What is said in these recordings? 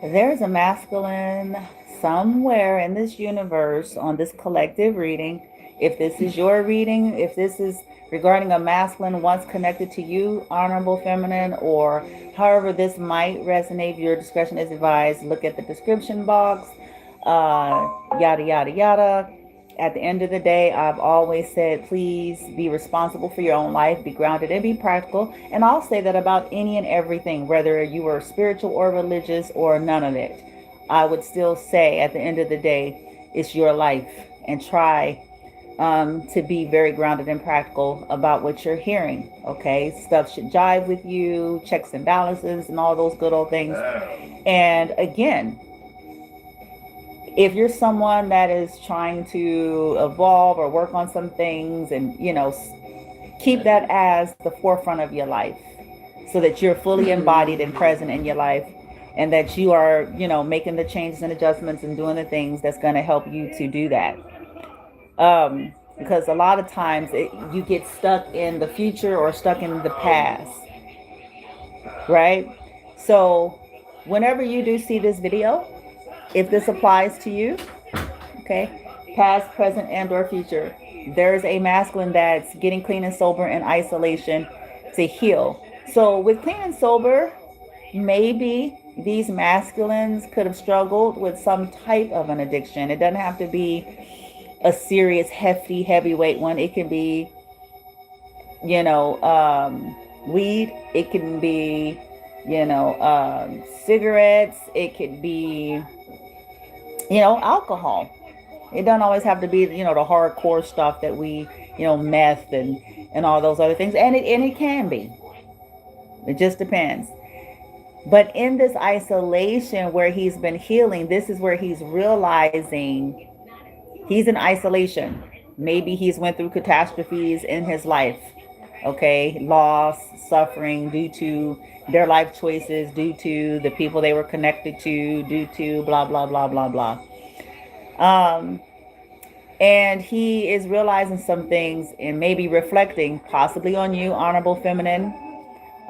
There's a masculine somewhere in this universe on this collective reading. If this is your reading, if this is regarding a masculine once connected to you, honorable feminine, or however this might resonate, your discretion is advised. Look at the description box, yada, yada, yada. At the end of the day, I've always said, please be responsible for your own life, be grounded and be practical. And I'll say that about any and everything, whether you were spiritual or religious or none of it. I would still say at the end of the day, it's your life, and try to be very grounded and practical about what you're hearing. Okay, stuff should jive with you, checks and balances, and all those good old things. And again, if you're someone that is trying to evolve or work on some things, and keep that as the forefront of your life, so that you're fully embodied and present in your life, and that you are making the changes and adjustments and doing the things that's going to help you to do that. Because a lot of times you get stuck in the future or stuck in the past, right? So whenever you do see this video, if this applies to you, okay, past, present, and or future, there's a masculine that's getting clean and sober in isolation to heal. So with clean and sober, maybe these masculines could have struggled with some type of an addiction. It doesn't have to be a serious, hefty, heavyweight one. It can be, weed. It can be, cigarettes. It could be, alcohol. It doesn't always have to be, the hardcore stuff that we, meth and all those other things. And it can be. It just depends. But in this isolation where he's been healing, this is where he's realizing he's in isolation. Maybe he's went through catastrophes in his life. Okay, loss, suffering due to their life choices, due to the people they were connected to, due to blah blah blah blah blah. Um, and he is realizing some things and maybe reflecting possibly on you, honorable feminine,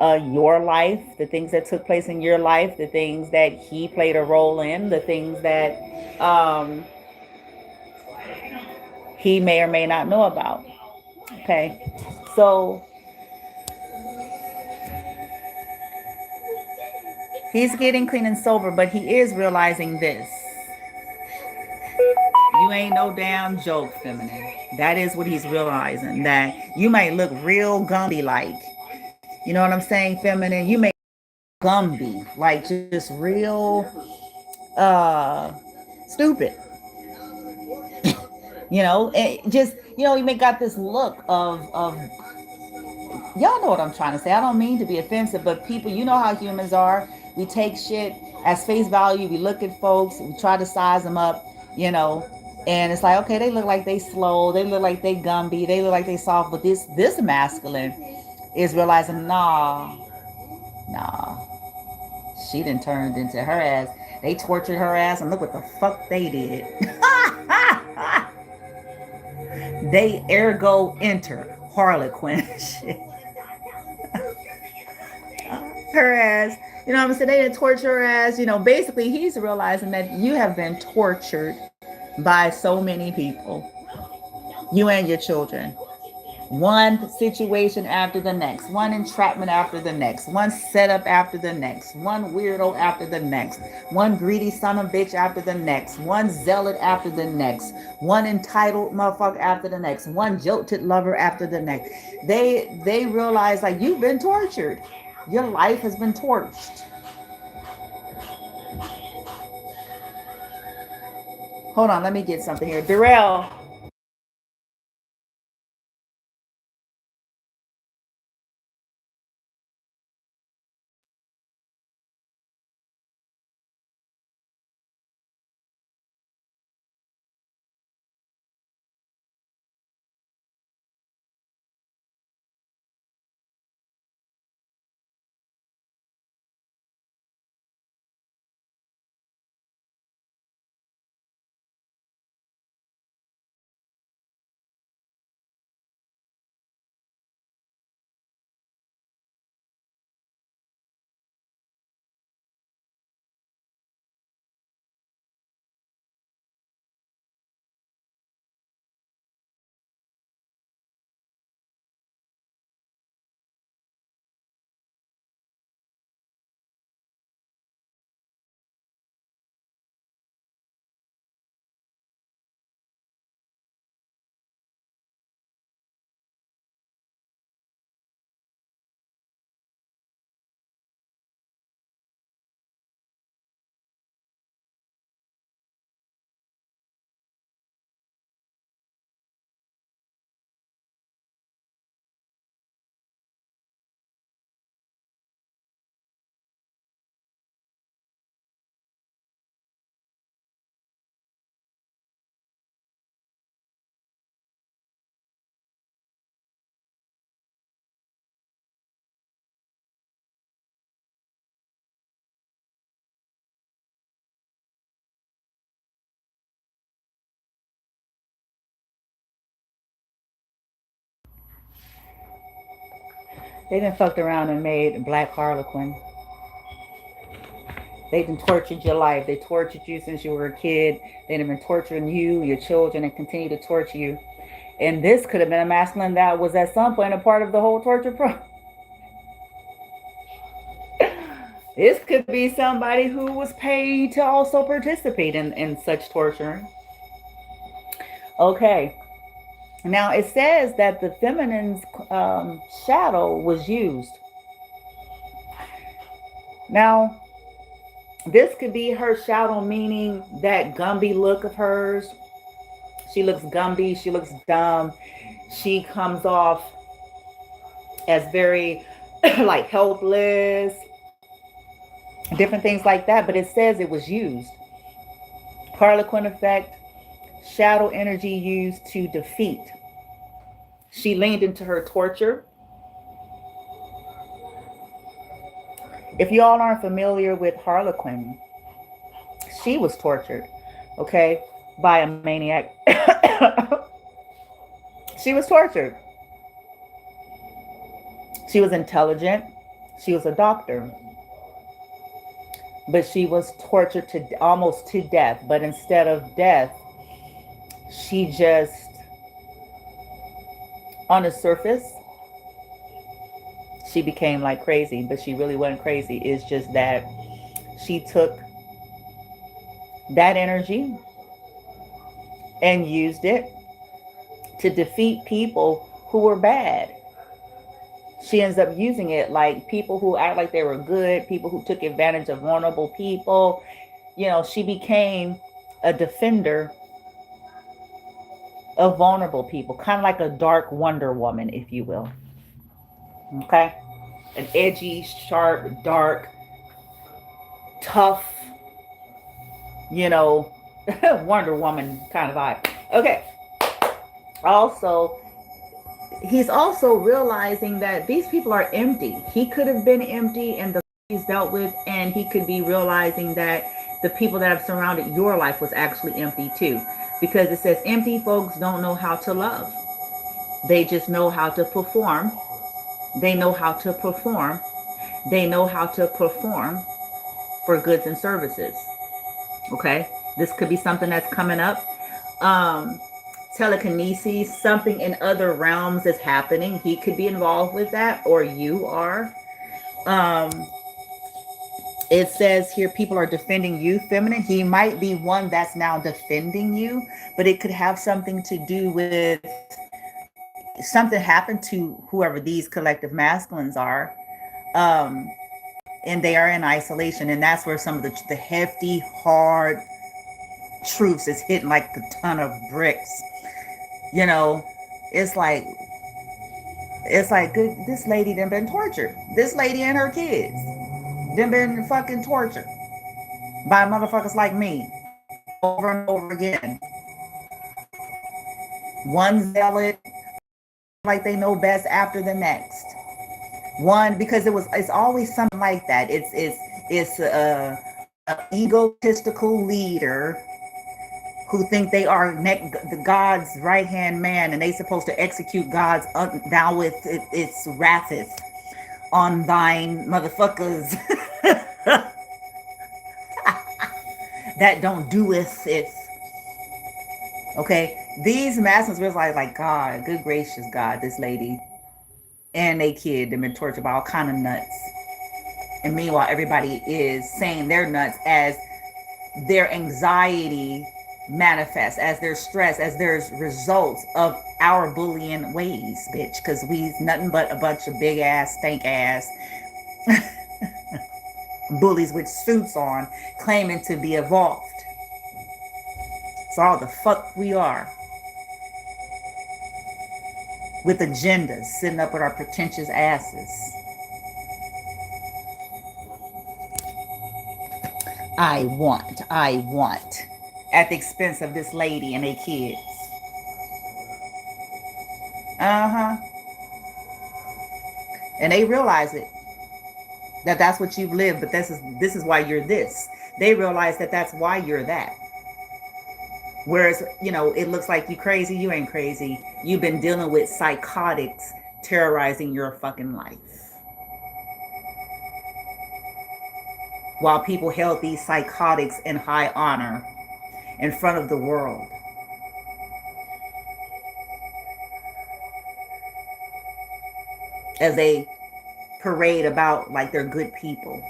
your life, the things that took place in your life, the things that he played a role in, the things that he may or may not know about. Okay, so he's getting clean and sober, but he is realizing this: you ain't no damn joke, feminine. That is what he's realizing. That you might look real Gumby like. You know what I'm saying, feminine? You may Gumby, like just real uh stupid. Just you may got this look of y'all know what I'm trying to say. I don't mean to be offensive, but people, you know how humans are. We take shit as face value. We look at folks, we try to size them up, you know, and it's like, okay, they look like they slow, they look like they Gumby, they look like they soft, but this masculine is realizing, nah, she done turned into her ass. They tortured her ass, and look what the fuck they did. They ergo enter Harlequin shit. Her ass. You know what I'm saying? They didn't torture her ass. Basically, he's realizing that you have been tortured by so many people, you and your children. One situation after the next, one entrapment after the next, one setup after the next, one weirdo after the next, one greedy son of a bitch after the next, one zealot after the next, one entitled motherfucker after the next, one jilted lover after the next. They realize, like, you've been tortured. Your life has been torched. Hold on, let me get something here. Darrell, They done fucked around and made Black Harlequin. They done tortured your life. They tortured you since you were a kid. They done been torturing you, your children, and continue to torture you. And this could have been a masculine that was at some point a part of the whole torture process. This could be somebody who was paid to also participate in such torturing. Okay. Now it says that the feminine's shadow was used. Now, this could be her shadow, meaning that Gumby look of hers. She looks Gumby. She looks dumb. She comes off as very like helpless. Different things like that. But it says it was used. Harlequin effect. Shadow energy used to defeat. She leaned into her torture. If y'all aren't familiar with Harlequin, she was tortured, okay, by a maniac. She was tortured. She was intelligent. She was a doctor. But she was tortured to almost to death. But instead of death, she just, on the surface, she became like crazy, but she really wasn't crazy. It's just that she took that energy and used it to defeat people who were bad. She ends up using it like people who act like they were good, people who took advantage of vulnerable people. You know, she became a defender of vulnerable people, kind of like a dark Wonder Woman, if you will. Okay? An edgy, sharp, dark, tough, you know, Wonder Woman kind of vibe. Okay. Also, he's also realizing that these people are empty. He could have been empty and the he's dealt with, and he could be realizing that the people that have surrounded your life was actually empty too. Because it says empty folks don't know how to love. They just know how to perform. They know how to perform. They know how to perform for goods and services. Okay? This could be something that's coming up. Telekinesis, something in other realms is happening. He could be involved with that, or you are. It says here people are defending you, feminine. He might be one that's now defending you, but it could have something to do with something happened to whoever these collective masculines are. And they are in isolation. And that's where some of the hefty, hard truths is hitting like a ton of bricks. You know, it's like good, this lady done been tortured. This lady and her kids done been fucking tortured by motherfuckers like me over and over again. One zealot like they know best after the next. One, because it's always something like that. It's a egotistical leader who think they are God's right hand man, and they supposed to execute God's down with its wratheth on thine motherfuckers that don't doeth it. Okay, these masters realize like, God, good gracious God, this lady and they kid them been tortured by all kind of nuts. And meanwhile, everybody is saying they're nuts as their anxiety manifests, as their stress, as there's results of our bullying ways, bitch. Because we's nothing but a bunch of big ass, stank ass bullies with suits on, claiming to be evolved. It's all the fuck we are. With agendas, sitting up with our pretentious asses. I want, at the expense of this lady and their kids. And they realize it, that that's what you've lived, but this is why you're this. They realize that that's why you're that. Whereas, you know, it looks like you crazy, you ain't crazy. You've been dealing with psychotics terrorizing your fucking life. while people held these psychotics in high honor in front of the world. As they parade about like they're good people.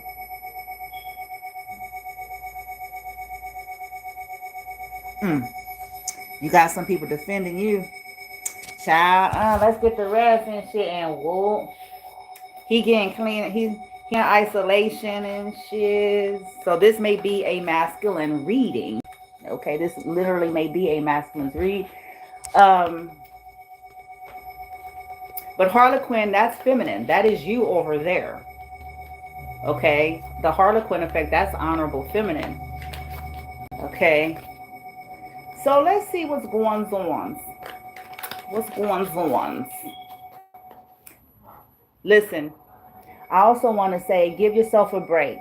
You got some people defending you. Child, let's get the rest and shit. And whoa, he getting clean. He's in isolation and shit. So this may be a masculine reading. Okay, this literally may be a masculine read. But Harlequin, that's feminine. That is you over there. Okay, the Harlequin effect, that's honorable feminine. Okay, so let's see what's going on. What's going on? Listen, I also want to say, give yourself a break.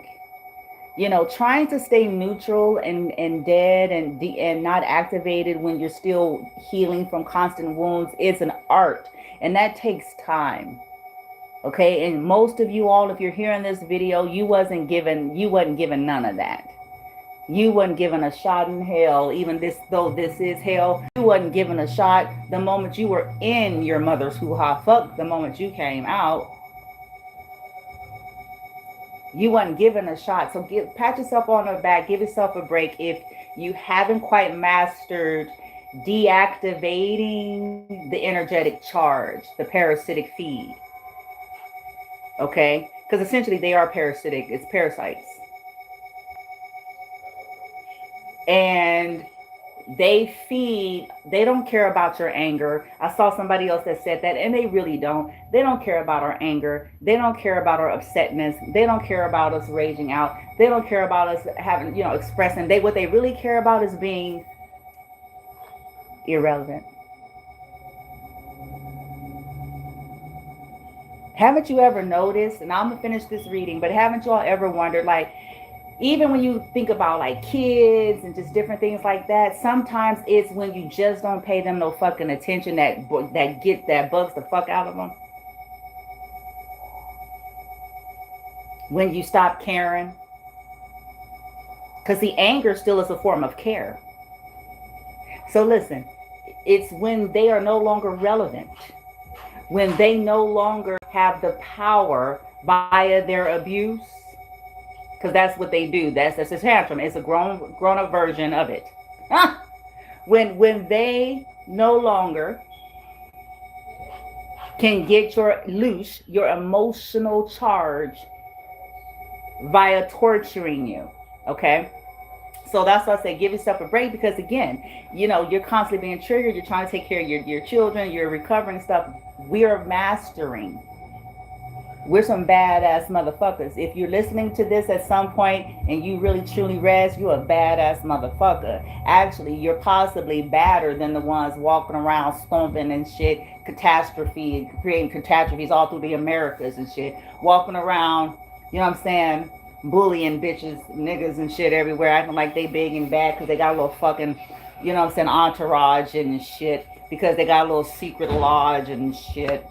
You know, trying to stay neutral and dead and not activated when you're still healing from constant wounds is an art, and that takes time. Okay, and most of you all, if you're hearing this video, you wasn't given none of that. You wasn't given a shot in hell, even though this is hell. You wasn't given a shot the moment you were in your mother's hoo-ha. Fuck the moment you came out. You wasn't given a shot. So pat yourself on the back, give yourself a break if you haven't quite mastered deactivating the energetic charge, the parasitic feed. Okay? Because essentially they are parasitic. It's parasites. And they don't care about your anger. I saw somebody else that said that, and they really don't. They don't care about our anger. They don't care about our upsetness. They don't care about us raging out. They don't care about us having, expressing. What they really care about is being irrelevant. Haven't you ever noticed, and I'm gonna finish this reading, but haven't you all ever wondered, like, even when you think about like kids and just different things like that, sometimes it's when you just don't pay them no fucking attention that bugs the fuck out of them. When you stop caring. Because the anger still is a form of care. So listen, it's when they are no longer relevant. When they no longer have the power via their abuse. Because that's what they do. That's a tantrum. It's a grown up version of it. When they no longer can get your emotional charge via torturing you. Okay? So that's why I say give yourself a break, because again, you're constantly being triggered. You're trying to take care of your children. You're recovering stuff. We're mastering. We're some badass motherfuckers. If you're listening to this at some point and you really truly rest, you're a badass motherfucker. Actually, you're possibly badder than the ones walking around stomping and shit, creating catastrophes all through the Americas and shit. Walking around, bullying bitches, niggas and shit everywhere, acting like they big and bad because they got a little fucking, entourage and shit. Because they got a little secret lodge and shit.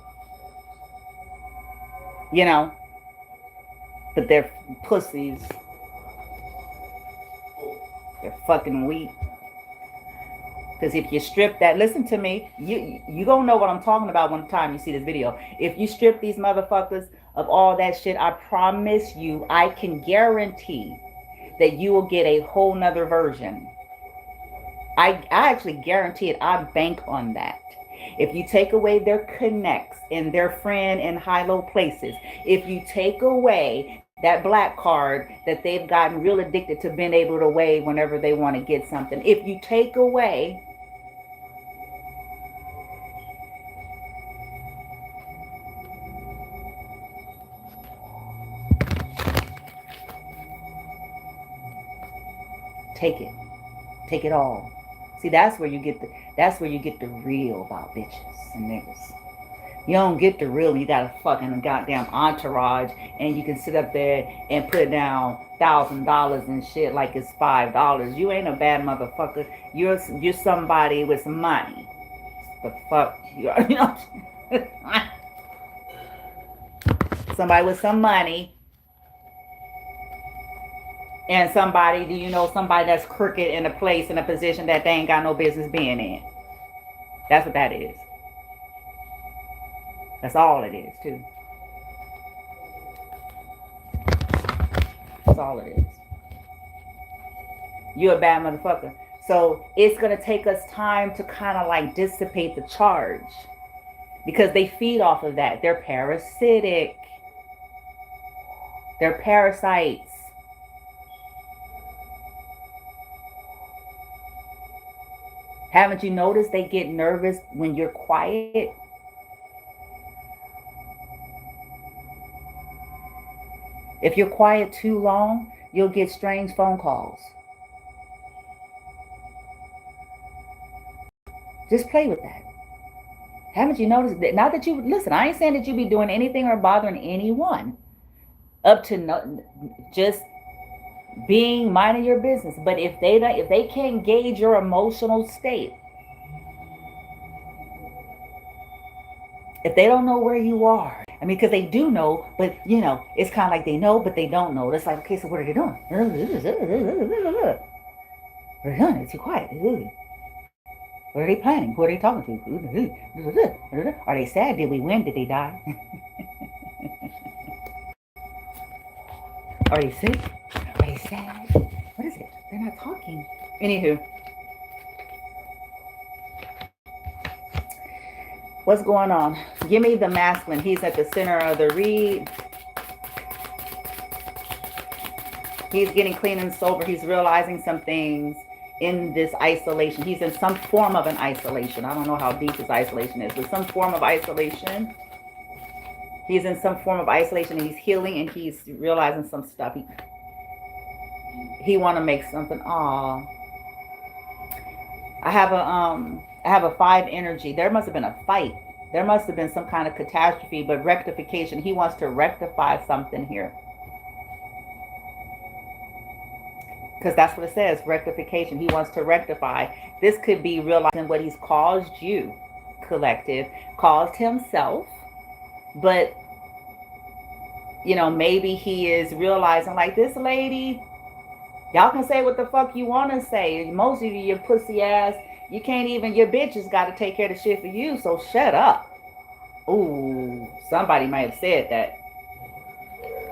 But they're pussies. They're fucking weak. Because if you strip that, listen to me, you gonna know what I'm talking about one time you see this video. If you strip these motherfuckers of all that shit, I promise you, I can guarantee that you will get a whole nother version. I actually guarantee it. I bank on that. If you take away their connects and their friend in high-low places, if you take away that black card that they've gotten real addicted to being able to wave whenever they want to get something, if you take away take it all. See, that's where you get the real about bitches and niggas. You don't get the real, you got a fucking goddamn entourage, and you can sit up there and put down $1,000 and shit like it's $5. You ain't a bad motherfucker. You're somebody with some money. The fuck you are, somebody with some money. And somebody, do you know somebody that's crooked in a place, in a position that they ain't got no business being in? That's what that is. That's all it is, too. That's all it is. You're a bad motherfucker. So it's going to take us time to kind of like dissipate the charge, because they feed off of that. They're parasitic. They're parasites. Haven't you noticed they get nervous when you're quiet? If you're quiet too long, you'll get strange phone calls. Just play with that. Haven't you noticed that? Not that you listen, I ain't saying that you be doing anything or bothering anyone. Up to no, just being minding your business. But if they can't gauge your emotional state, if they don't know where you are, I mean, because they do know, but you know, it's kind of like they know, but they don't know. It's like, okay, so what are they doing? It's too quiet. What are they planning? Who are they talking to? Are they sad? Did we win? Did they die? Are they sick? Are they sad? What is it? They're not talking. Anywho, what's going on? Give me the masculine. He's at the center of the read. He's getting clean and sober. He's realizing some things in this isolation. He's in some form of an isolation. I don't know how deep his isolation is, but some form of isolation. He's in some form of isolation, and he's healing, and he's realizing some stuff. He want to make something. Aw. I have a 5 energy. There must have been a fight. There must have been some kind of catastrophe, but rectification. He wants to rectify something here. Because that's what it says, rectification. He wants to rectify. This could be realizing what he's caused you, collective, caused himself. But, you know, maybe he is realizing, like, this lady, y'all can say what the fuck you want to say. Most of you, your pussy ass, you can't even, your bitches got to take care of the shit for you, so shut up. Ooh, somebody might have said that.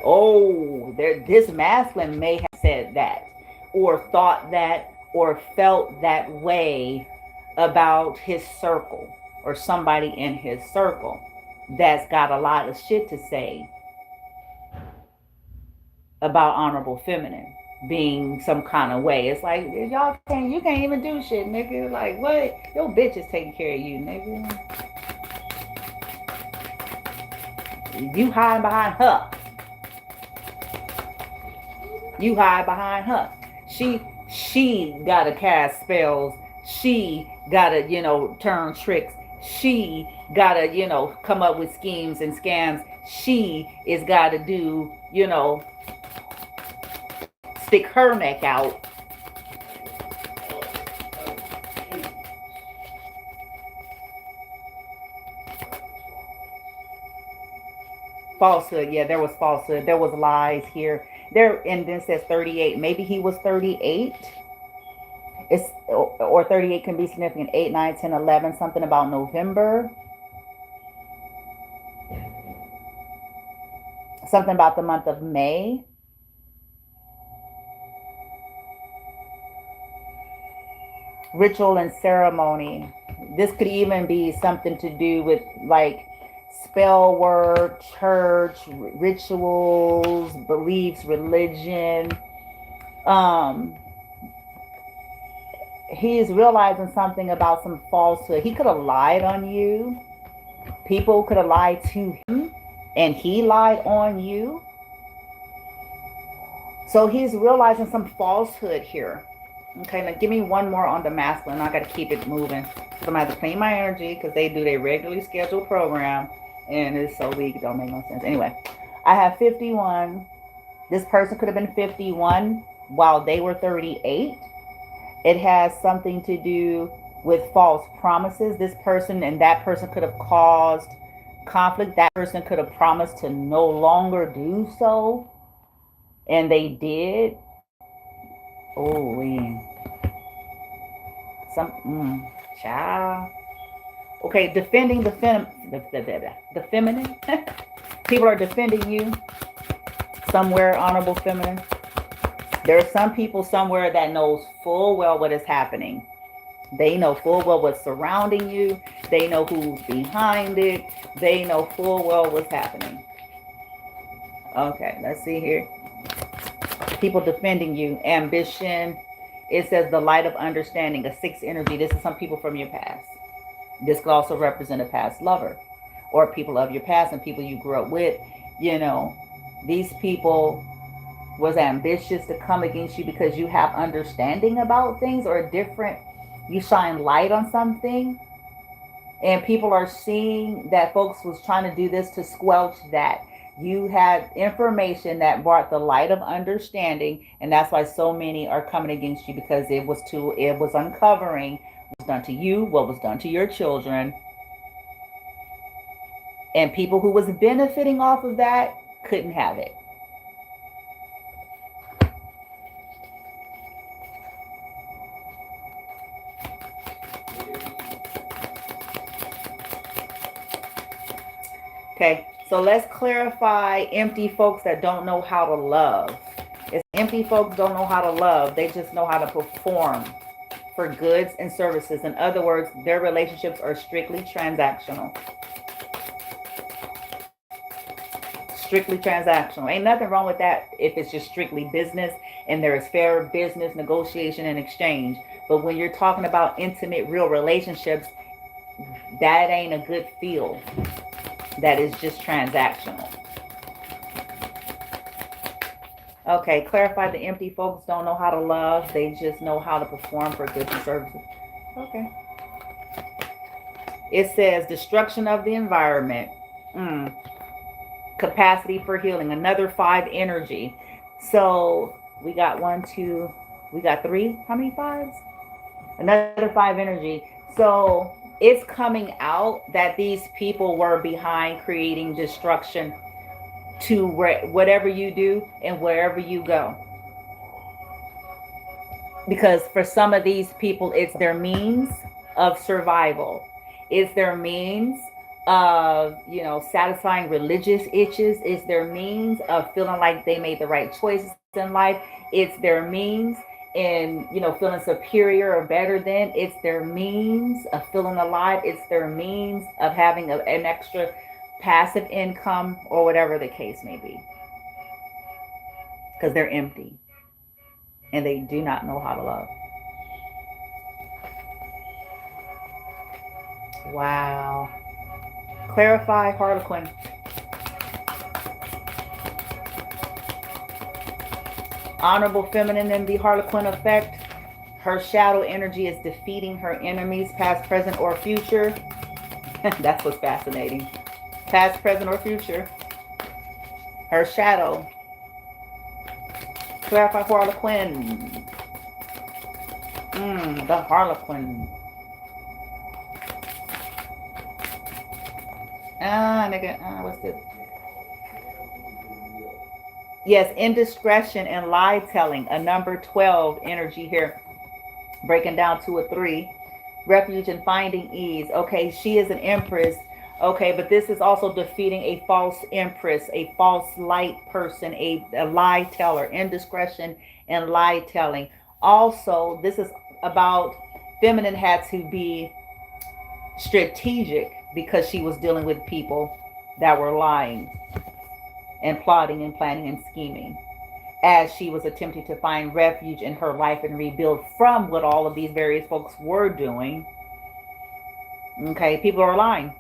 Oh, this masculine may have said that, or thought that, or felt that way about his circle, or somebody in his circle that's got a lot of shit to say about honorable feminine being some kind of way. It's like, you can't even do shit, nigga. Like, what? Your bitch is taking care of you, nigga. You hide behind her. You hide behind her. She gotta cast spells. She gotta, turn tricks. She gotta, come up with schemes and scams. She is gotta do, stick her neck out. Falsehood. Yeah, there was falsehood. There was lies here. There, and then it says 38. Maybe he was 38. Or 38 can be significant. 8, 9, 10, 11. Something about November. Something about the month of May. Ritual and ceremony. This could even be something to do with like spell work, church, rituals, beliefs, religion. He is realizing something about some falsehood. He could have lied on you. People could have lied to him, and he lied on you. So he's realizing some falsehood here. Okay, now give me one more on the masculine. I got to keep it moving. So I'm going to have to clean my energy because they do their regularly scheduled program. And it's so weak, it don't make no sense. Anyway, I have 51. This person could have been 51 while they were 38. It has something to do with false promises. This person and that person could have caused conflict. That person could have promised to no longer do so, and they did. Oh, child. Okay, defending the feminine. People are defending you somewhere, honorable feminine. There are some people somewhere that knows full well what is happening. They know full well what's surrounding you. They know who's behind it. They know full well what's happening. Okay, let's see here. People defending you. Ambition. It says the light of understanding, a sixth energy. This is some people from your past. This could also represent a past lover or people of your past and people you grew up with. You know, these people was ambitious to come against you because you have understanding about things or different, you shine light on something, and people are seeing that folks was trying to do this to squelch that. You had information that brought the light of understanding, and that's why so many are coming against you, because it was uncovering what was done to you, what was done to your children, and people who was benefiting off of that couldn't have it. Okay, so let's clarify empty folks that don't know how to love. It's empty folks don't know how to love. They just know how to perform for goods and services. In other words, their relationships are strictly transactional. Strictly transactional. Ain't nothing wrong with that if it's just strictly business and there is fair business negotiation and exchange. But when you're talking about intimate, real relationships, that ain't a good feel. That is just transactional. Okay, clarify the empty folks don't know how to love. They just know how to perform for goods and services. Okay. It says destruction of the environment. Capacity for healing. Another 5 energy. So we got 1, 2, we got 3. How many 5s? Another 5 energy. So it's coming out that these people were behind creating destruction to whatever you do and wherever you go. Because for some of these people, it's their means of survival. It's their means of, satisfying religious itches. It's their means of feeling like they made the right choices in life. It's their means in, feeling superior or better than. It's their means of feeling alive. It's their means of having an extra passive income or whatever the case may be. Because they're empty and they do not know how to love. Wow. Clarify Harlequin. Honorable feminine in the Harlequin effect. Her shadow energy is defeating her enemies, past, present, or future. That's what's fascinating. Past, present, or future. Her shadow. Clarify Harlequin. The Harlequin. What's this? Yes, indiscretion and lie telling. A number 12 energy here. Breaking down to a 3. Refuge and finding ease. Okay, she is an empress. Okay, but this is also defeating a false empress, a false light person, a lie teller. Indiscretion and lie telling. Also, this is about feminine had to be strategic because she was dealing with people that were lying and plotting and planning and scheming as she was attempting to find refuge in her life and rebuild from what all of these various folks were doing. Okay, people are lying.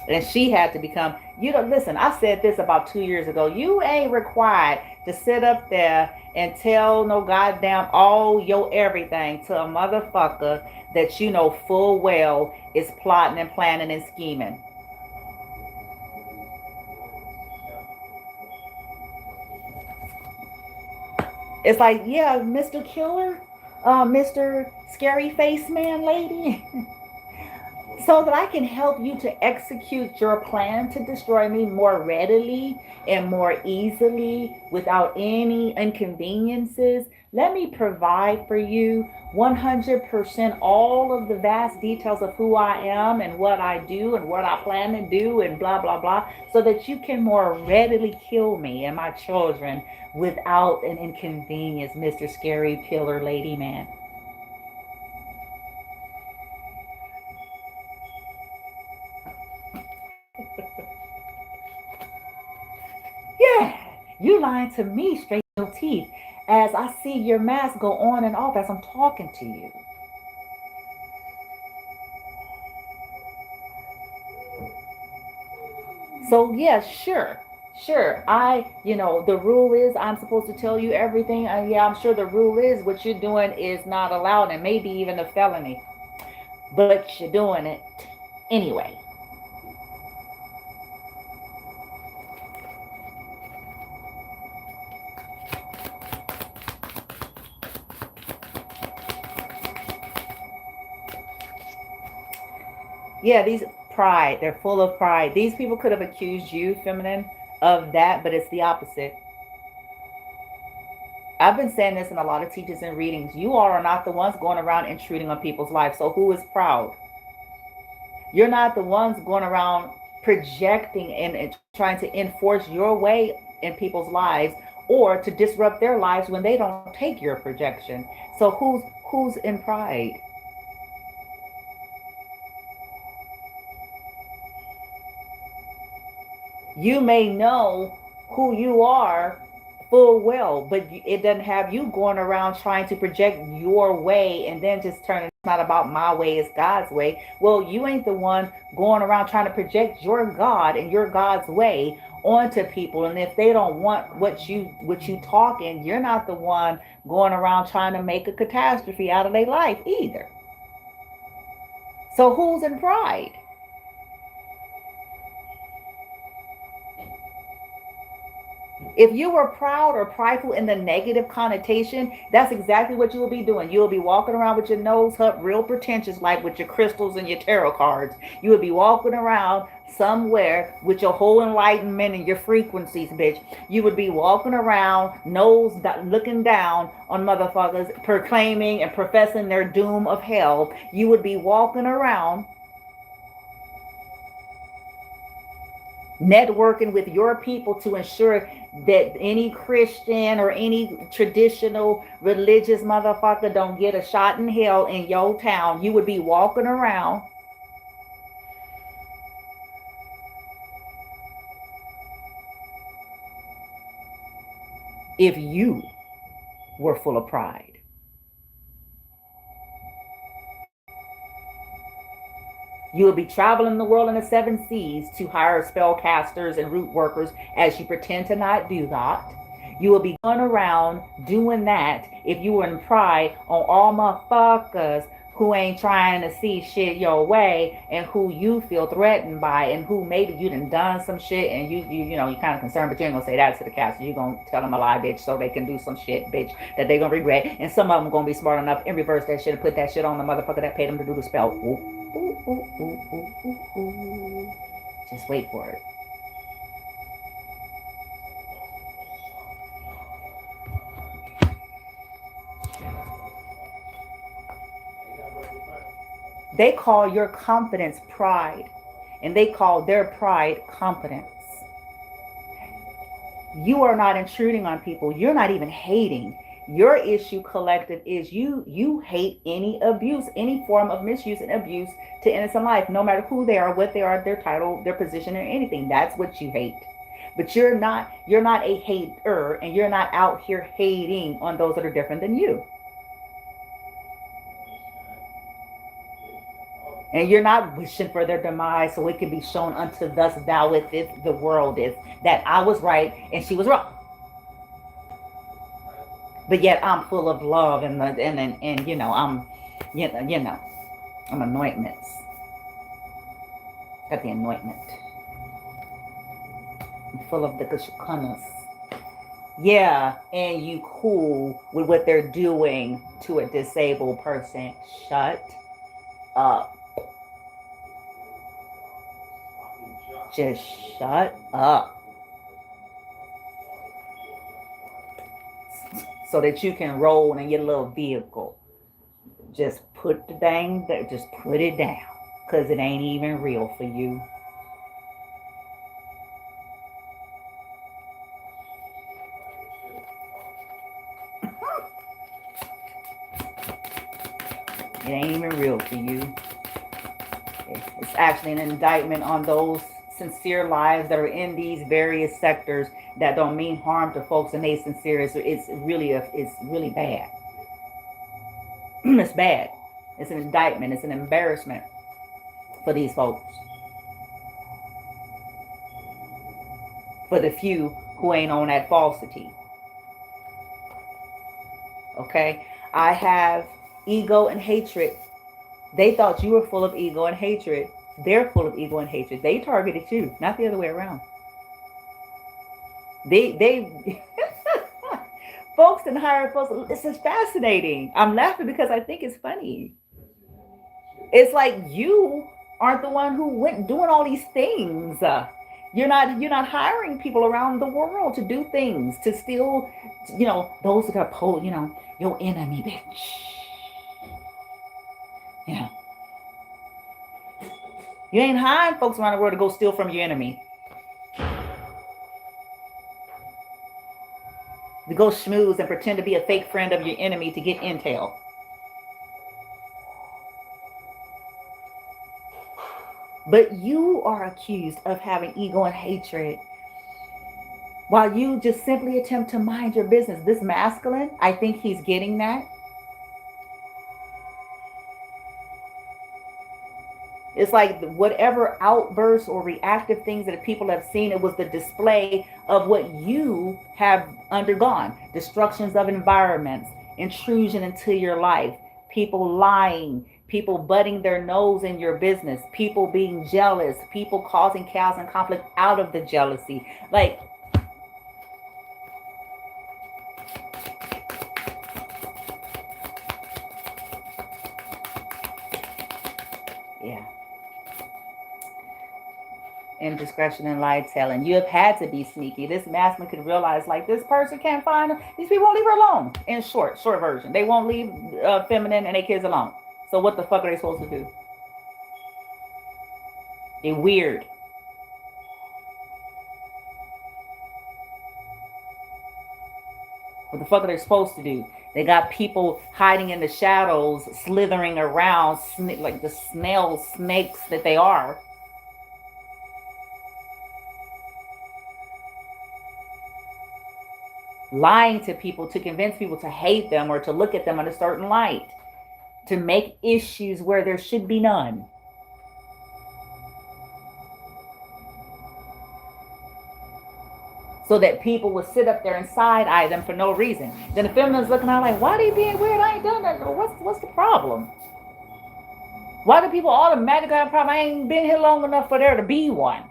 And she had to become, listen, I said this about 2 years ago. You ain't required to sit up there and tell no goddamn all your everything to a motherfucker that you know full well is plotting and planning and scheming. It's like, yeah, Mr. Killer, Mr. Scary Face Man Lady. so that I can help you to execute your plan to destroy me more readily and more easily without any inconveniences. Let me provide for you 100% all of the vast details of who I am and what I do and what I plan to do and blah, blah, blah, so that you can more readily kill me and my children without an inconvenience, Mr. Scary Pillar Lady Man. Yeah, you lying to me straight in your teeth as I see your mask go on and off as I'm talking to you. So, yeah, sure. Sure. The rule is I'm supposed to tell you everything. Yeah, I'm sure the rule is what you're doing is not allowed and maybe even a felony. But you're doing it anyway. Yeah, these pride, they're full of pride. These people could have accused you, feminine, of that, but it's the opposite. I've been saying this in a lot of teachings and readings. You all are not the ones going around intruding on people's lives. So who is proud? You're not the ones going around projecting and trying to enforce your way in people's lives or to disrupt their lives when they don't take your projection. So who's in pride? You may know who you are full well, but it doesn't have you going around trying to project your way and then just turning it's not about my way, it's God's way. Well, you ain't the one going around trying to project your God and your God's way onto people. And if they don't want what you talking, you're not the one going around trying to make a catastrophe out of their life either. So who's in pride? If you were proud or prideful in the negative connotation, that's exactly what you will be doing. You will be walking around with your nose up real pretentious, like with your crystals and your tarot cards. You will be walking around somewhere with your whole enlightenment and your frequencies, bitch. You would be walking around, nose looking down on motherfuckers, proclaiming and professing their doom of hell. You would be walking around networking with your people to ensure that any Christian or any traditional religious motherfucker don't get a shot in hell in your town. You would be walking around if you were full of pride. You will be traveling the world in the seven seas to hire spellcasters and root workers as you pretend to not do that. You will be going around doing that if you were in pride on all motherfuckers who ain't trying to see shit your way and who you feel threatened by and who maybe you done some shit and you kind of concerned, but you ain't gonna say that to the castle. You gonna tell them a lie, bitch, so they can do some shit, bitch, that they gonna regret. And some of them gonna be smart enough and reverse that shit and put that shit on the motherfucker that paid them to do the spell. Ooh, ooh, ooh, ooh, ooh, ooh, ooh. Just wait for it. They call your confidence pride, and they call their pride confidence. You are not intruding on people. You're not even hating. Your issue collective is you hate any abuse, any form of misuse and abuse to innocent life, no matter who they are, what they are, their title, their position, or anything. That's what you hate. But you're not a hater, and you're not out here hating on those that are different than you. And you're not wishing for their demise so it can be shown unto thus thou with this the world is that I was right and she was wrong. But yet I'm full of love and I'm I'm anointments. Got the anointment. I'm full of the kushakunas. Yeah, and you cool with what they're doing to a disabled person. Shut up. Just shut up. So that you can roll in your little vehicle. Just put the dang, just put it down. Because it ain't even real for you. It ain't even real for you. It's actually an indictment on those sincere lives that are in these various sectors that don't mean harm to folks, and they sincere. It's really bad. It's bad. It's an indictment. It's an embarrassment for these folks. For the few who ain't on that falsity. Okay? I have ego and hatred. They thought you were full of ego and hatred. They're full of ego and hatred. They targeted you, not the other way around. They folks and higher folks, this is fascinating. I'm laughing because I think it's funny. It's like you aren't the one who went doing all these things. You're not hiring people around the world to do things, to steal, those that are your enemy, bitch. Yeah. You ain't hiring folks around the world to go steal from your enemy. To go schmooze and pretend to be a fake friend of your enemy to get intel. But you are accused of having ego and hatred while you just simply attempt to mind your business. This masculine, I think he's getting that. It's like whatever outbursts or reactive things that people have seen, it was the display of what you have undergone. Destructions of environments, intrusion into your life, people lying, people butting their nose in your business, people being jealous, people causing chaos and conflict out of the jealousy. Like, yeah. Indiscretion and lie telling. You have had to be sneaky. This masculine could realize, like, this person can't find her. These people won't leave her alone. In short version, they won't leave feminine and their kids alone. So what the fuck are they supposed to do? They're weird. What the fuck are they supposed to do? They got people hiding in the shadows, slithering around like the snail snakes that they are. Lying to people to convince people to hate them or to look at them in a certain light, to make issues where there should be none. So that people will sit up there and side-eye them for no reason. Then the feminine's looking out like, why are they being weird? I ain't done that. What's the problem? Why do people automatically have a problem? I ain't been here long enough for there to be one.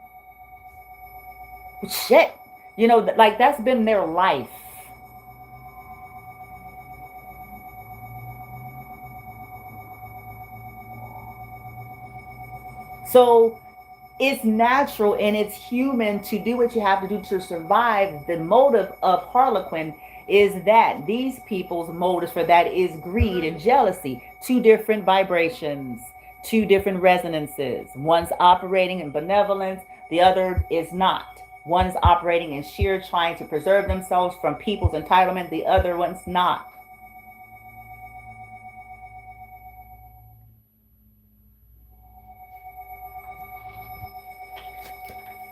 Shit. Like that's been their life. So it's natural and it's human to do what you have to do to survive. The motive of Harlequin is that these people's motives for that is greed and jealousy. Two different vibrations, two different resonances. One's operating in benevolence, the other is not. One is operating in sheer trying to preserve themselves from people's entitlement, the other one's not.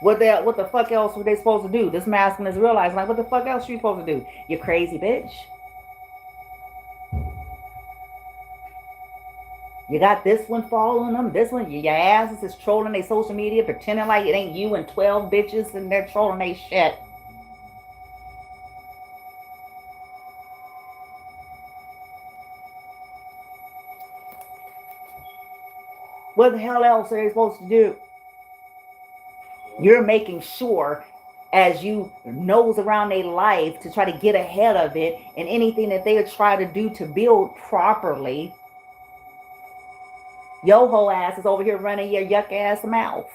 What the fuck else were they supposed to do? This masculine is realizing, like, what the fuck else are you supposed to do? You crazy bitch. You got this one following them, this one, your asses is trolling their social media, pretending like it ain't you and 12 bitches and they're trolling their shit. What the hell else are they supposed to do? You're making sure as you nose around their life to try to get ahead of it, and anything that they would try to do to build properly, your whole ass is over here running your yuck ass mouth.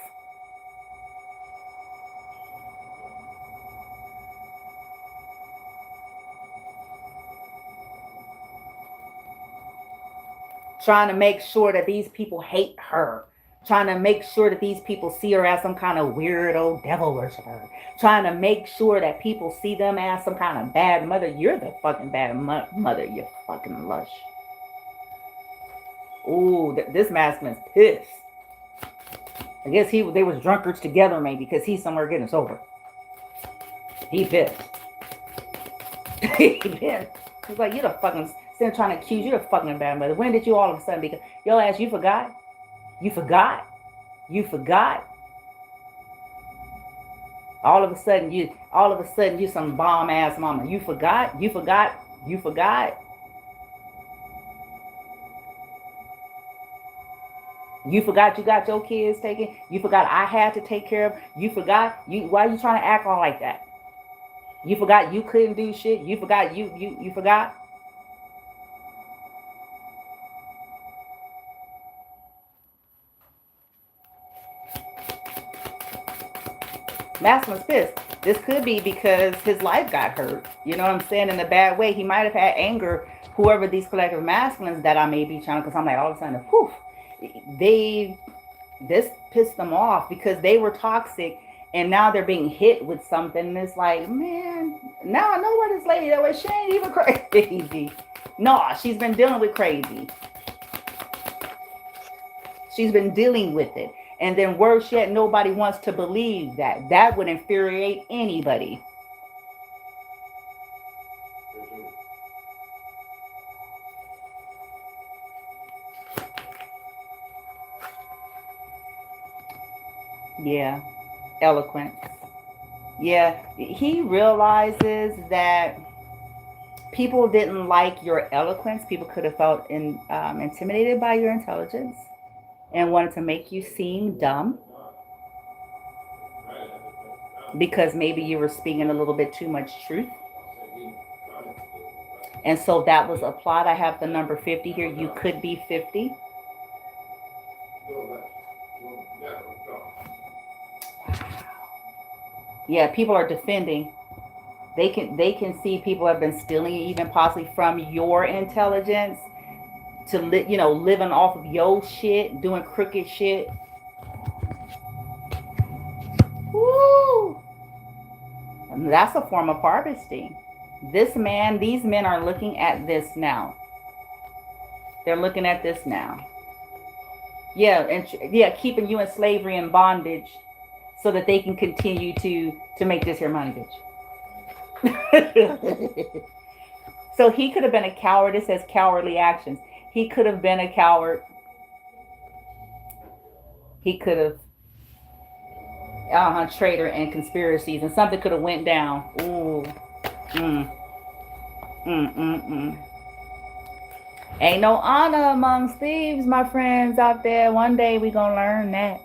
trying to make sure that these people hate her, trying to make sure that these people see her as some kind of weirdo devil worshiper, trying to make sure that people see them as some kind of bad mother. You're the fucking bad mother, you fucking lush. Ooh, this masculine's pissed. I guess they was drunkards together maybe, because he's somewhere getting sober. He pissed. He pissed. He's like, you the fucking, still trying to accuse you the fucking bad mother. When did you all of a sudden become, your ass, you forgot? You forgot? You forgot? All of a sudden you some bomb ass mama. You forgot? You forgot? You forgot? You forgot you got your kids taken? You forgot I had to take care of? You forgot? Why are you trying to act all like that? You forgot you couldn't do shit? You forgot you forgot? Masculine's pissed. This could be because his life got hurt. You know what I'm saying? In a bad way. He might have had anger, whoever these collective masculines that I may be trying to, because I'm like, all of a sudden, poof, this pissed them off because they were toxic, and now they're being hit with something. And it's like, man, now I know why this lady that way. She ain't even crazy. No, she's been dealing with crazy. She's been dealing with it. And then worse yet, nobody wants to believe that. That would infuriate anybody. Yeah, eloquence. Yeah, he realizes that people didn't like your eloquence. People could have felt intimidated by your intelligence and wanted to make you seem dumb because maybe you were speaking a little bit too much truth. And so that was a plot. I have the number 50 here. You could be 50. Yeah, people are defending. They can see people have been stealing, even possibly from your intelligence, to living off of your shit, doing crooked shit. Woo! And that's a form of harvesting. These men are looking at this now. They're looking at this now. Yeah, and keeping you in slavery and bondage so that they can continue to make this your money, bitch. So he could have been a coward. It says cowardly actions. He could have been a coward. He could have traitor and conspiracies, and something could have went down. Ooh. Ain't no honor amongst thieves, my friends out there. One day we gonna learn that.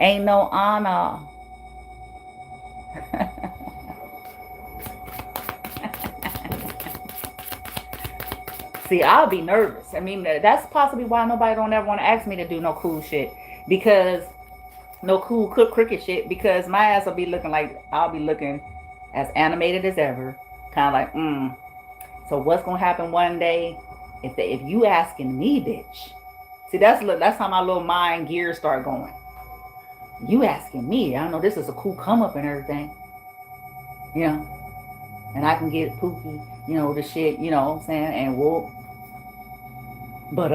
Ain't no honor. See, I'll be nervous. I mean, that's possibly why nobody don't ever want to ask me to do no cool shit. Because, no cool cricket shit. Because my ass will be looking like, I'll be looking as animated as ever. Kind of like, So what's going to happen one day if you asking me, bitch? See, that's how my little mind gears start going. You asking me. I know this is a cool come up and everything. And I can get Pookie, the shit, what I'm saying, and whoop. But,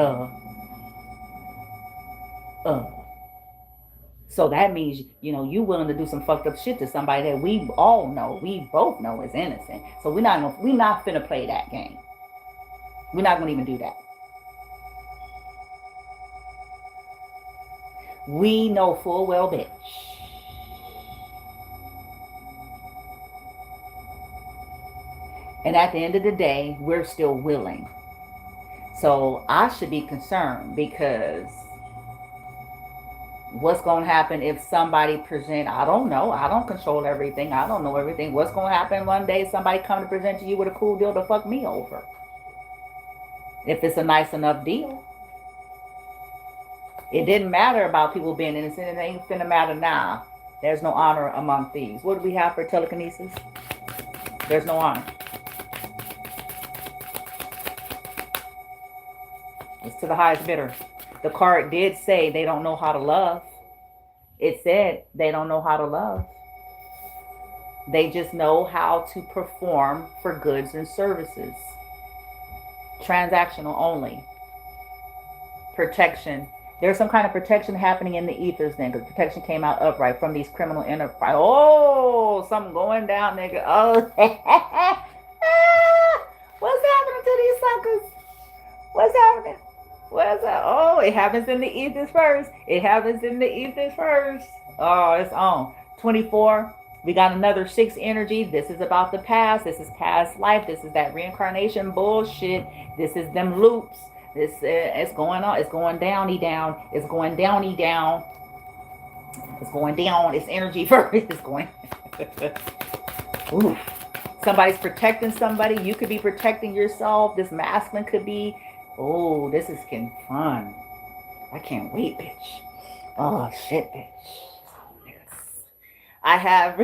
so that means, you willing to do some fucked up shit to somebody that we both know is innocent. So we're not finna play that game. We're not gonna even do that. We know full well, bitch. And at the end of the day, we're still willing. So I should be concerned because what's going to happen if somebody I don't know. I don't control everything. I don't know everything. What's going to happen one day somebody come to present to you with a cool deal to fuck me over? If it's a nice enough deal. It didn't matter about people being innocent. It ain't finna matter now. There's no honor among thieves. What do we have for telekinesis? There's no honor. It's to the highest bidder. The card did say they don't know how to love. It said they don't know how to love. They just know how to perform for goods and services. Transactional only. Protection. There's some kind of protection happening in the ethers then, because protection came out upright from these criminal enterprise. Oh, something going down, nigga. Oh, what's happening to these suckers? What's happening? What's that? Oh, it happens in the ethers first. It happens in the ethers first. Oh, it's on. 24. We got another 6 energy. This is about the past. This is past life. This is that reincarnation bullshit. This is them loops. This it's going on. It's going downy down. It's going downy down. It's going down. It's energy first. It's going. Ooh. Somebody's protecting somebody. You could be protecting yourself. This masculine could be. Oh, this is getting fun. I can't wait, bitch. Oh shit, bitch. I can't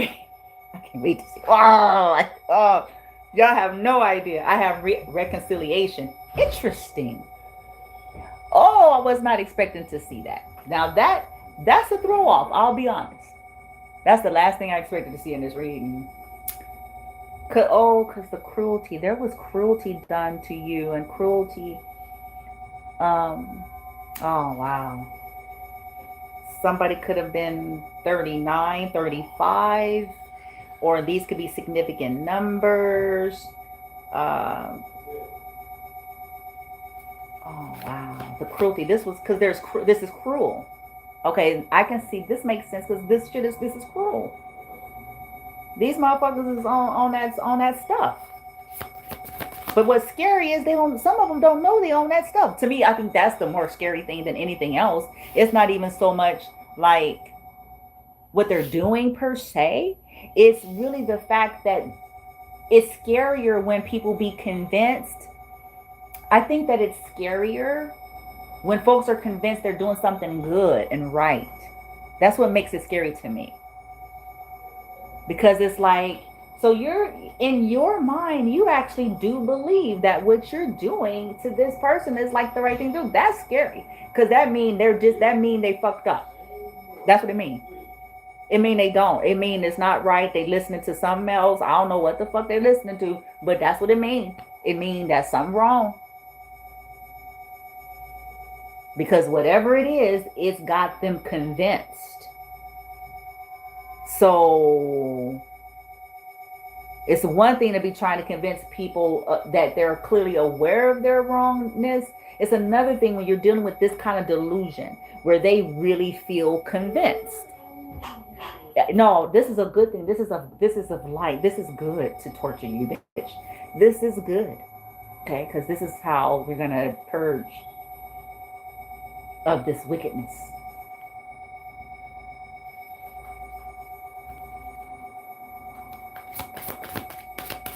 wait to see. Oh, y'all have no idea. I have reconciliation. Interesting. Oh, I was not expecting to see that. Now that's a throw off. I'll be honest. That's the last thing I expected to see in this reading. Because the cruelty. There was cruelty done to you, and cruelty. Oh wow. Somebody could have been 39, 35, or these could be significant numbers. Oh wow, the cruelty. This was because this is cruel. Okay, I can see this makes sense because this is cruel. These motherfuckers is on that stuff. But what's scary is some of them don't know they own that stuff. To me, I think that's the more scary thing than anything else. It's not even so much like what they're doing per se. It's really the fact that it's scarier when people be convinced. I think that it's scarier when folks are convinced they're doing something good and right. That's what makes it scary to me. Because it's like, so you're in your mind, you actually do believe that what you're doing to this person is like the right thing to do. That's scary. Because that mean they fucked up. That's what it means. It mean they don't. It mean it's not right. They listening to something else. I don't know what the fuck they're listening to, but that's what it mean. It mean that's something wrong. Because whatever it is, it's got them convinced. So it's one thing to be trying to convince people that they're clearly aware of their wrongness. It's another thing when you're dealing with this kind of delusion where they really feel convinced. No, this is a good thing. This is of light. This is good to torture you, bitch. This is good. Okay, because this is how we're gonna purge of this wickedness.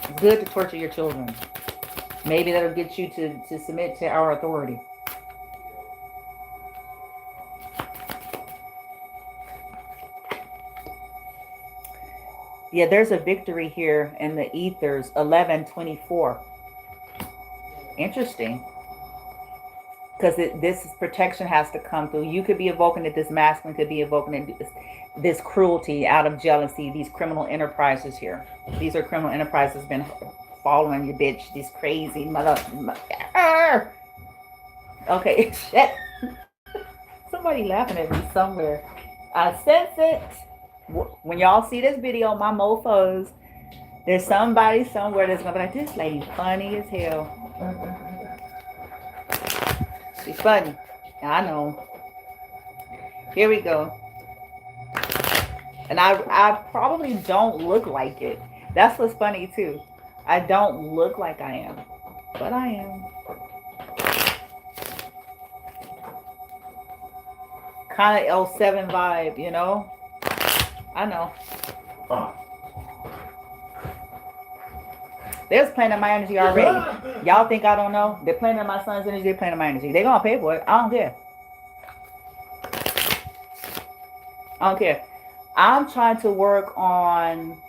It's good to torture your children. Maybe that'll get you to submit to our authority. Yeah, there's a victory here in the ethers, 1124. Interesting. Because this protection has to come through. You could be evoking it. This masculine could be evoking this cruelty out of jealousy. These criminal enterprises here. These are criminal enterprises been following you, bitch. These crazy mother. Okay, shit. Somebody laughing at me somewhere. I sense it. When y'all see this video, my mofos, there's somebody somewhere that's gonna be like, this lady funny as hell. She's funny. I know. Here we go. And I probably don't look like it. That's what's funny too. I don't look like I am, but I am. Kind of L7 vibe, you know? I know. They're playing in my energy already. Y'all think I don't know? They're playing in my son's energy. They're playing in my energy. They're gonna pay for it. I don't care. I don't care. I'm trying to work on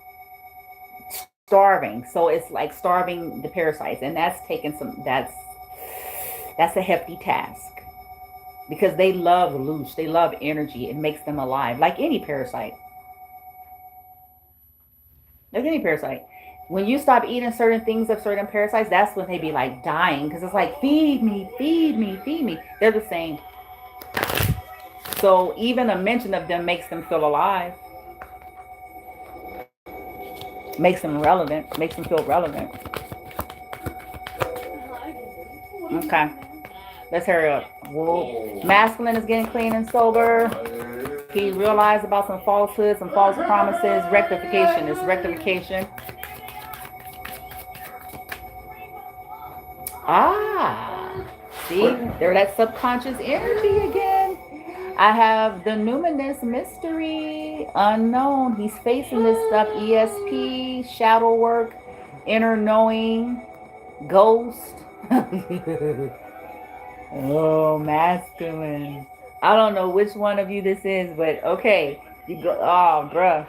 starving. So it's like starving the parasites, and that's taking some. That's That's a hefty task. Because they love loose. They love energy. It makes them alive. Like any parasite. Like any parasite. When you stop eating certain things of certain parasites, that's when they be like dying. Because it's like, feed me, feed me, feed me. They're the same. So even a mention of them makes them feel alive. Makes them relevant. Makes them feel relevant. Okay. Let's hurry up. Whoa. Masculine is getting clean and sober. He realized about some falsehoods, some false promises. Rectification is rectification. Ah. See? There's that subconscious energy again. I have the numinous mystery, unknown. He's facing this stuff. ESP, shadow work, inner knowing, ghost. Oh, masculine. I don't know which one of you this is, but okay. You go, oh, bruh.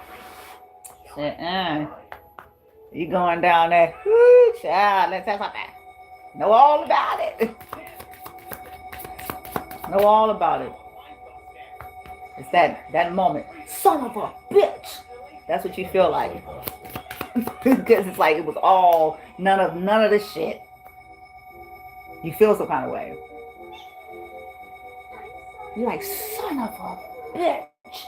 You going down there. Woo, child. Let's talk about that. Know all about it. Know all about it. It's that moment. Son of a bitch. That's what you feel like. Because it's like it was all none of this shit. You feel some kind of way. You're like, son of a bitch.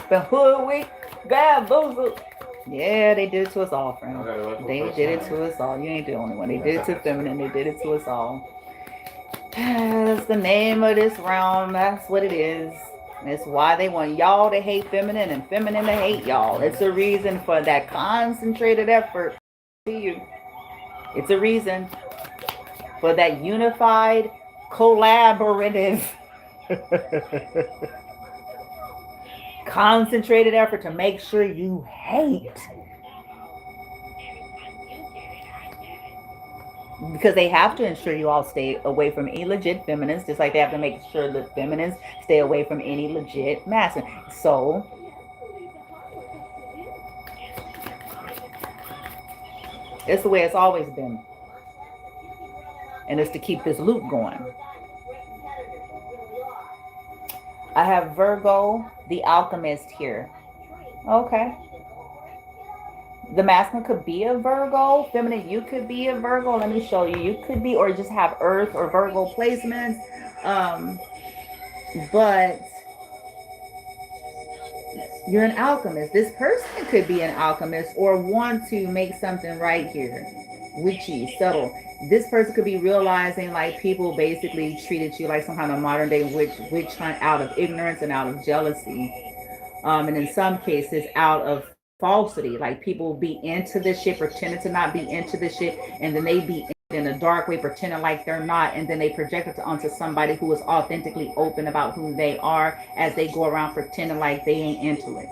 The hoodwink, bamboozle. Yeah, they did it to us all, friend. They did it to us all. You ain't the only one. They did it to feminine. They did it to us all. That's the name of this realm. That's what it is. It's why they want y'all to hate feminine and feminine to hate y'all. It's a reason for that concentrated effort to you. It's a reason for that unified, collaborative, concentrated effort to make sure you hate. Because they have to ensure you all stay away from any legit feminines, just like they have to make sure that feminines stay away from any legit masculine. So, it's the way it's always been. And it's to keep this loop going. I have Virgo, the alchemist here. Okay. The masculine could be a Virgo. Feminine, you could be a Virgo. Let me show you. You could be, or just have Earth or Virgo placements. But you're an alchemist. This person could be an alchemist or want to make something right here. Witchy, subtle. This person could be realizing like people basically treated you like some kind of modern day witch hunt out of ignorance and out of jealousy. And in some cases out of falsity. Like people be into this shit, pretending to not be into this shit, and then they be in a dark way pretending like they're not, and then they project it onto somebody who is authentically open about who they are as they go around pretending like they ain't into it.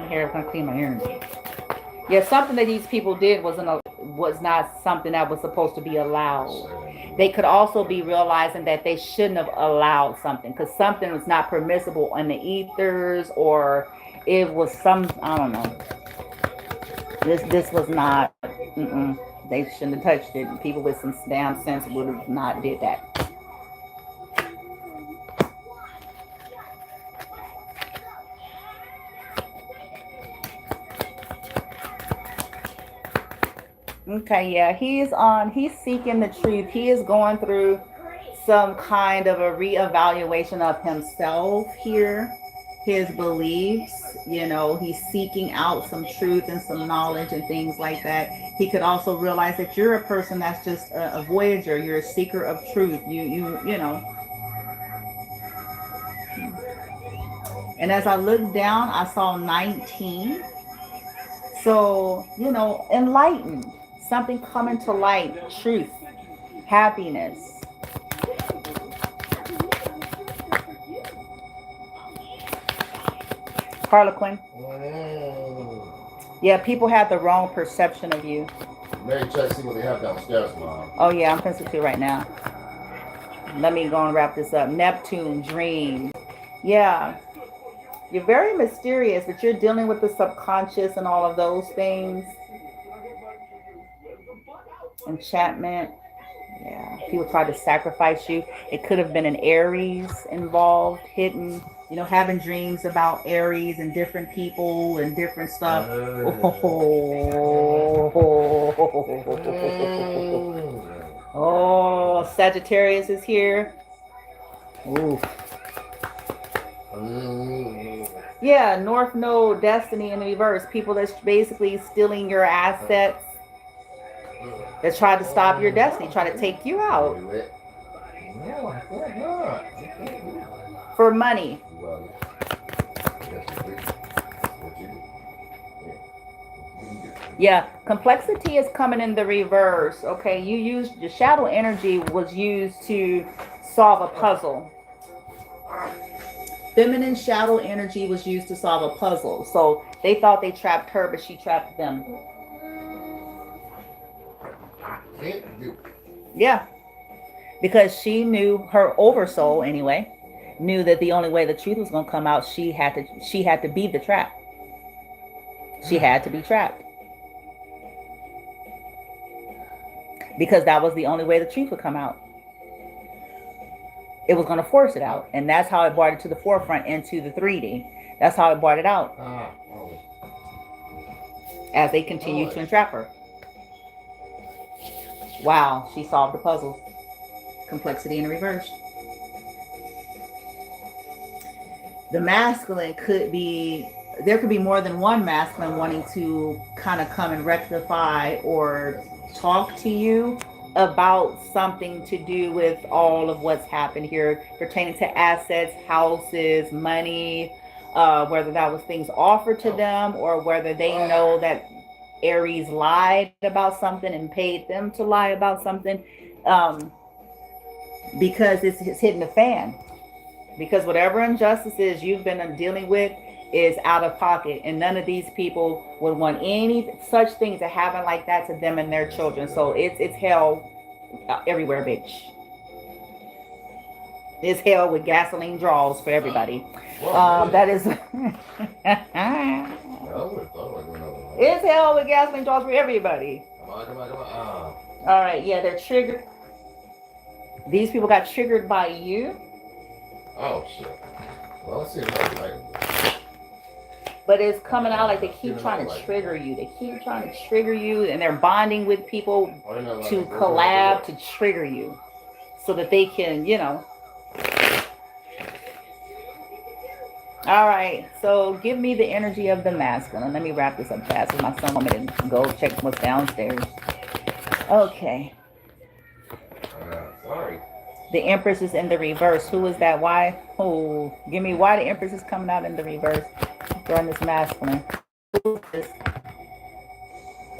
Here, I'm gonna clean my energy. Yeah, something that these people did was not something that was supposed to be allowed. They could also be realizing that they shouldn't have allowed something because something was not permissible in the ethers, or it was some, I don't know. This was not. They shouldn't have touched it. People with some damn sense would have not did that. Okay, yeah, he's seeking the truth. He is going through some kind of a reevaluation of himself here, his beliefs. You know, he's seeking out some truth and some knowledge and things like that. He could also realize that you're a person that's just a voyager. You're a seeker of truth. You know. And as I looked down, I saw 19. So, you know, enlightened. Something coming to light, truth, happiness. Harlequin. Yeah, people have the wrong perception of you. Mary, check see what they have downstairs, Mom. Oh yeah, I'm sensitive to right now. Let me go and wrap this up. Neptune, dream. Yeah. You're very mysterious, but you're dealing with the subconscious and all of those things. Enchantment. Yeah. People try to sacrifice you. It could have been an Aries involved, hidden. You know, having dreams about Aries and different people and different stuff. Oh, Sagittarius is here. Ooh. Yeah, North Node, Destiny in the reverse. People that's basically stealing your assets. That tried to stop your destiny, try to take you out. For money. Yeah, complexity is coming in the reverse. Okay, you used the shadow energy was used to solve a puzzle. Feminine shadow energy was used to solve a puzzle. So they thought they trapped her, but she trapped them. Yeah, because she knew, her oversoul anyway, knew that the only way the truth was going to come out, she had to be the trap. She had to be trapped. Because that was the only way the truth would come out. It was going to force it out. And that's how it brought it to the forefront into the 3D. That's how it brought it out. As they continued to entrap her. Wow, she solved the puzzle. Complexity in reverse. The masculine could be, there could be more than one masculine wanting to kind of come and rectify or talk to you about something to do with all of what's happened here pertaining to assets, houses, money, whether that was things offered to them or whether they know that Aries lied about something and paid them to lie about something, because it's hitting the fan. Because whatever injustices you've been dealing with is out of pocket, and none of these people would want any such thing to happen like that to them and their children. So it's hell everywhere, bitch. It's hell with gasoline draws for everybody. That is it's hell with gasoline draws for everybody. All right, yeah, they're triggered. These people got triggered by you. Oh shit. Well, let's see if I like. But it's coming out like they keep trying to trigger you. They keep trying to trigger you, and they're bonding with people to collab to trigger you, so that they can, you know. All right, so give me the energy of the masculine. Let me wrap this up fast because my son want me to go check what's downstairs. Okay. Sorry. The Empress is in the reverse. Who is that? Why? Oh, give me why the Empress is coming out in the reverse during this masculine. Who is this?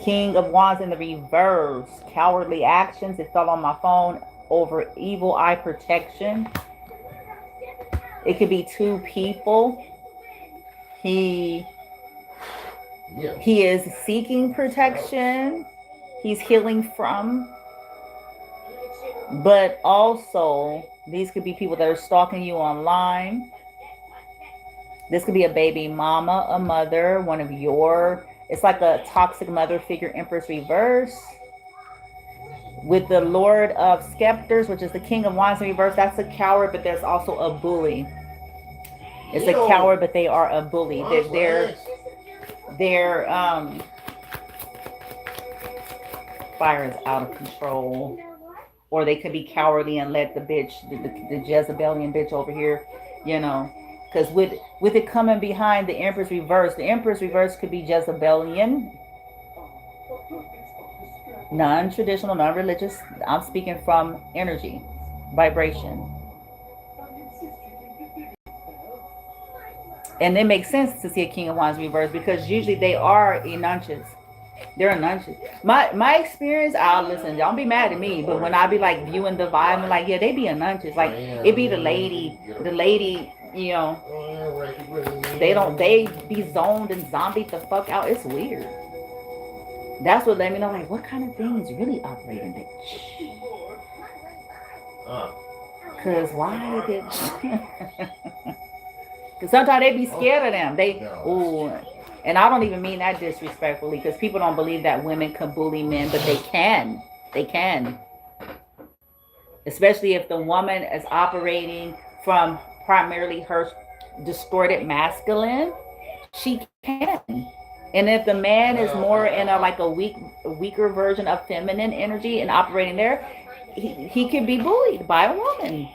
King of Wands in the reverse. Cowardly actions. It fell on my phone. Over evil eye protection. It could be two people. He is seeking protection. He's healing from. But also, these could be people that are stalking you online. This could be a baby mama, a mother, one of your, it's like a toxic mother figure, Empress reverse. With the Lord of Scepters, which is the King of Wands in reverse, that's a coward, but there's also a bully. It's a coward, but they are a bully. Their fire is out of control. Or they could be cowardly and let the bitch, the Jezebelian bitch over here, you know. Because with it coming behind the Empress reverse could be Jezebelian. Non-traditional, non-religious. I'm speaking from energy, vibration. And it makes sense to see a King of Wands reverse because usually they are enunches. They're enunches. My experience, listen, don't be mad at me, but when I be like viewing the vibe, I'm like, yeah, they be enunches. Like, it be the lady, you know, they be zoned and zombied the fuck out. It's weird. That's what let me know, like, what kind of things really operating, bitch? Cause why did? Cause sometimes they be scared of them. Ooh, and I don't even mean that disrespectfully. Cause people don't believe that women can bully men, but they can. They can, especially if the woman is operating from primarily her distorted masculine. She can. And if the man is more in a like a weaker version of feminine energy and operating there, he can be bullied by a woman.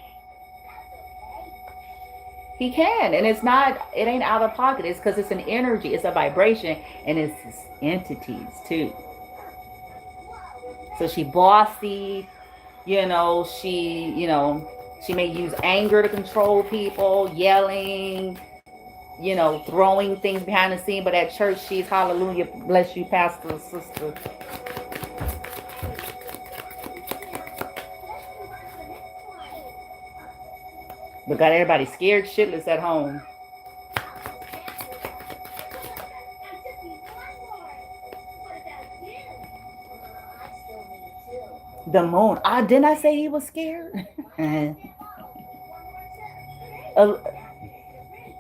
He can, and it's not. It ain't out of pocket. It's because it's an energy. It's a vibration, and it's entities too. So she bossy. She may use anger to control people, yelling, throwing things behind the scene. But at church, she's hallelujah, bless you, pastor, sister. But got everybody scared shitless at home. The moon. Didn't I say he was scared?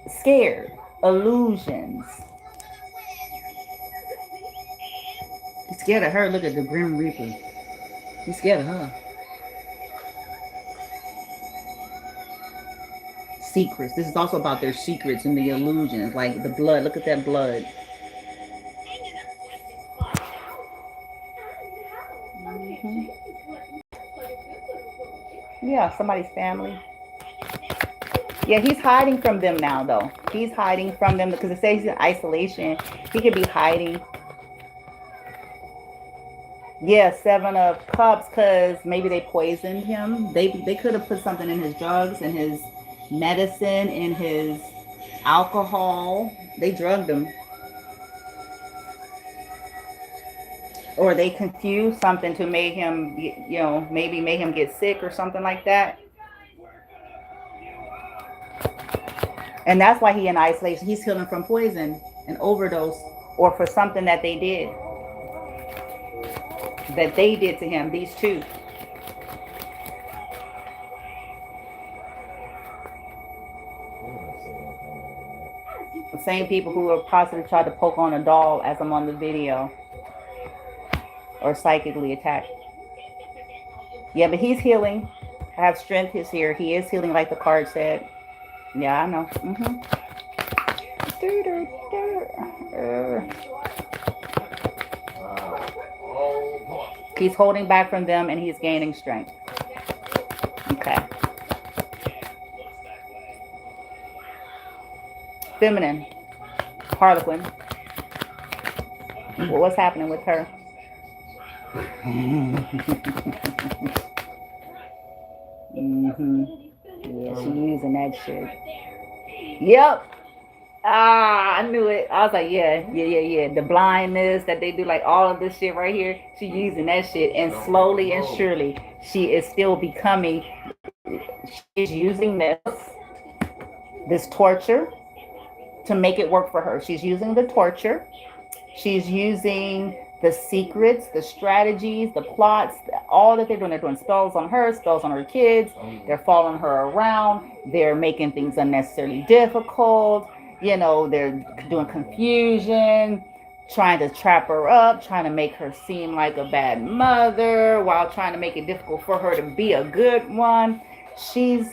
Scared. Illusions. He's scared of her. Look at the Grim Reaper. He's scared of her. Secrets. This is also about their secrets and the illusions. Like the blood. Look at that blood. Mm-hmm. Yeah, somebody's family. Yeah, he's hiding from them now, though. He's hiding from them because it says he's in isolation. He could be hiding. Yeah, 7 of Cups, because maybe they poisoned him. They could have put something in his drugs, in his medicine, in his alcohol. They drugged him. Or they confused something to make him, maybe make him get sick or something like that. And that's why he in isolation. He's healing from poison, an overdose, or for something that they did. That they did to him, these two. The same people who have possibly tried to poke on a doll as I'm on the video. Or psychically attacked. Yeah, but he's healing. I have strength is here. He is healing like the card said. Yeah, I know. Mm-hmm. He's holding back from them and he's gaining strength. Okay. Feminine. Harlequin. Well, what's happening with her? Mm-hmm. Yeah, she using that shit. Yep. I knew it. I was like, yeah. The blindness that they do, like all of this shit right here. She using that shit, and slowly and surely, she is still becoming. She's using this torture to make it work for her. She's using the torture. She's using the secrets, the strategies, the plots, all that they're doing. They're doing spells on her, spells on her kids. They're following her around. They're making things unnecessarily difficult. They're doing confusion, trying to trap her up, trying to make her seem like a bad mother while trying to make it difficult for her to be a good one. She's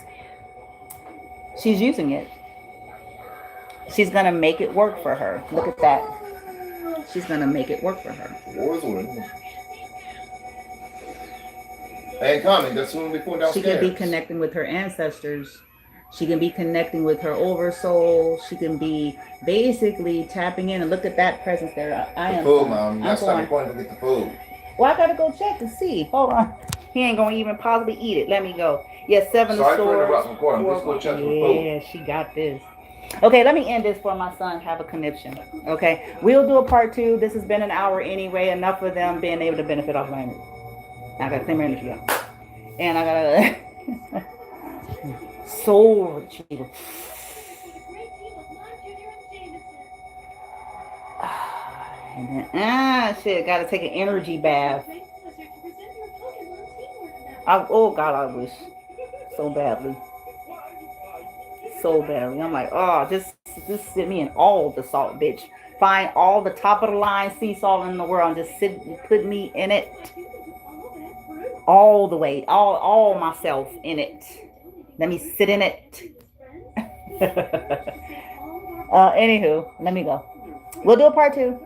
using it. She's going to make it work for her. Look at that. She's going to make it work for her. Hey, coming. That's when we put downstairs. She can be connecting with her ancestors. She can be connecting with her oversoul. She can be basically tapping in. And look at that presence there. I am. Food, Mom. That's not important to get the food. Well, I got to go check to see. Hold on. He ain't going to even possibly eat it. Let me go. Yeah, 7 of Swords. Yeah, she got this. Okay, let me end this for my son have a connection. Okay, we'll do a part 2. This has been an hour anyway. Enough of them being able to benefit off my energy. I got to clean my energy up. And I got to soul retrieval. And then, shit, got to take an energy bath. Oh, God, I wish. so badly. So badly. I'm like, oh, just sit me in all the salt, bitch. Find all the top of the line sea salt in the world and just put me in it. All the way. All myself in it. Let me sit in it. Anywho, let me go. We'll do a part 2.